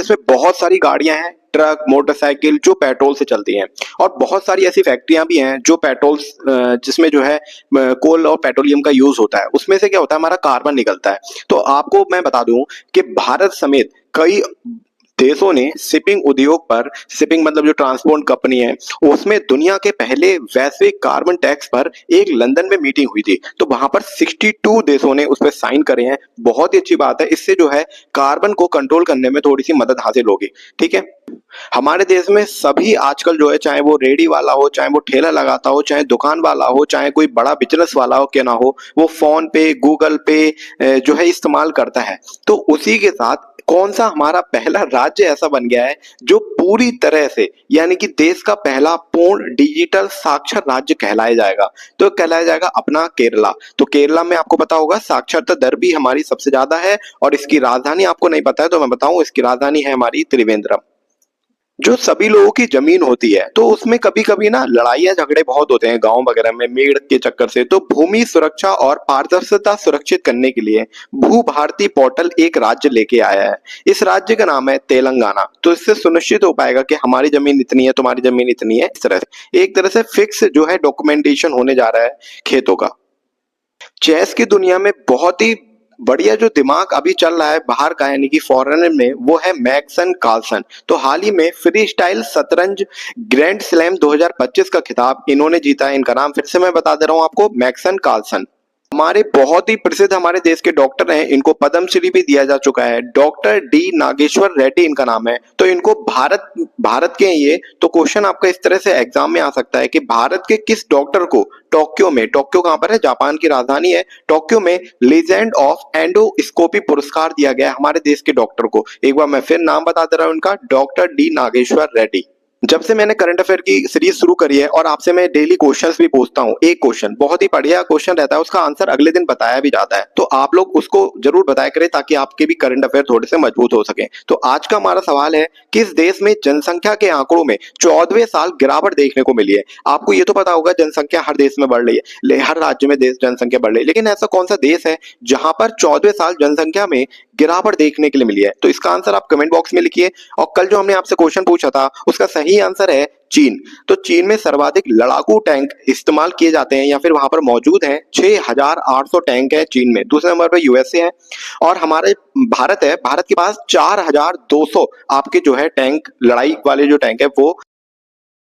देश में बहुत सारी गाड़ियां हैं, ट्रक, मोटरसाइकिल जो पेट्रोल से चलती हैं, और बहुत सारी ऐसी फैक्ट्रियां भी हैं जो पेट्रोल जिसमें जो है कोल और पेट्रोलियम का यूज होता है। उसमें से क्या होता है, हमारा कार्बन निकलता है। तो आपको मैं बता दूं कि भारत समेत कई देशों ने शिपिंग उद्योग पर, शिपिंग मतलब जो ट्रांसपोर्ट कंपनी है, उसमें दुनिया के पहले वैश्विक कार्बन टैक्स पर एक लंदन में मीटिंग हुई थी। तो वहां पर 62 देशों ने उस पर साइन करे हैं। बहुत ही अच्छी बात है, इससे जो है कार्बन को कंट्रोल करने में थोड़ी सी मदद हासिल होगी। ठीक है, हमारे देश में सभी आजकल जो है, चाहे वो रेडी वाला हो, चाहे वो ठेला लगाता हो, चाहे दुकान वाला हो, चाहे कोई बड़ा बिजनेस वाला हो, क्या ना हो, वो फोन पे, गूगल पे जो है इस्तेमाल करता है। तो उसी के साथ कौन सा हमारा पहला राज्य ऐसा बन गया है जो पूरी तरह से, यानी कि देश का पहला पूर्ण डिजिटल साक्षर राज्य कहलाया जाएगा? तो कहलाया जाएगा अपना केरला। तो केरला में आपको पता होगा साक्षरता दर भी हमारी सबसे ज्यादा है, और इसकी राजधानी आपको नहीं पता है तो मैं बताऊं, इसकी राजधानी है हमारी त्रिवेंद्रम। जो सभी लोगों की जमीन होती है, तो उसमें कभी कभी ना लड़ाइयां झगड़े बहुत होते हैं गांव वगैरह में मेड़ के चक्कर से। तो भूमि सुरक्षा और पारदर्शिता सुरक्षित करने के लिए भू भारती पोर्टल एक राज्य लेके आया है। इस राज्य का नाम है तेलंगाना। तो इससे सुनिश्चित हो पाएगा कि हमारी जमीन इतनी है, तुम्हारी जमीन इतनी है। इस तरह से एक तरह से फिक्स जो है डॉक्यूमेंटेशन होने जा रहा है खेतों का। चेस की दुनिया में बहुत ही बढ़िया जो दिमाग अभी चल रहा है बाहर का, यानी कि फॉरेनर में, वो है मैग्सन कार्लसन। तो हाल ही में फ्री स्टाइल शतरंज ग्रैंड स्लैम 2025 का खिताब इन्होंने जीता है। इनका नाम फिर से मैं बता दे रहा हूं आपको, मैग्सन कार्लसन। हमारे बहुत ही प्रसिद्ध हमारे देश के डॉक्टर हैं, इनको पद्मश्री भी दिया जा चुका है। डॉक्टर डी नागेश्वर रेड्डी इनका नाम है। तो इनको भारत के हैं ये। तो क्वेश्चन आपका इस तरह से एग्जाम में आ सकता है कि भारत के किस डॉक्टर को टोक्यो में, टोक्यो कहां पर है, जापान की राजधानी है, टोक्यो में लीजेंड ऑफ एंडोस्कोपी पुरस्कार दिया गया हमारे देश के डॉक्टर को। एक बार मैं फिर नाम बता दे रहा हूं इनका, डॉक्टर डी नागेश्वर रेड्डी। जब से मैंने करंट अफेयर की सीरीज शुरू करी है, और आपसे मैं डेली क्वेश्चंस भी पूछता हूं, एक क्वेश्चन बहुत ही बढ़िया क्वेश्चन रहता है, उसका आंसर अगले दिन बताया भी जाता है। तो आप लोग उसको जरूर बताया करें ताकि आपके भी करंट अफेयर थोड़े से मजबूत हो सके। तो आज का हमारा सवाल है, किस देश में जनसंख्या के आंकड़ों में 14वें साल गिरावट देखने को मिली है? आपको ये तो पता होगा जनसंख्या हर देश में बढ़ रही है, हर राज्य में देश जनसंख्या बढ़ रही है, लेकिन ऐसा कौन सा देश है जहां पर 14वें साल जनसंख्या में गिरावट देखने के लिए मिली है? तो इसका आंसर आप कमेंट बॉक्स में लिखिए। और कल जो हमने आपसे क्वेश्चन पूछा था उसका सही आंसर है चीन। तो चीन में सर्वाधिक लड़ाकू टैंक इस्तेमाल किए जाते हैं, या फिर वहां पर मौजूद हैं। 6800 टैंक है चीन में। दूसरे नंबर पर यूएसए है, और हमारे भारत है, भारत के पास 4200 आपके जो है टैंक, लड़ाई वाले जो टैंक है वो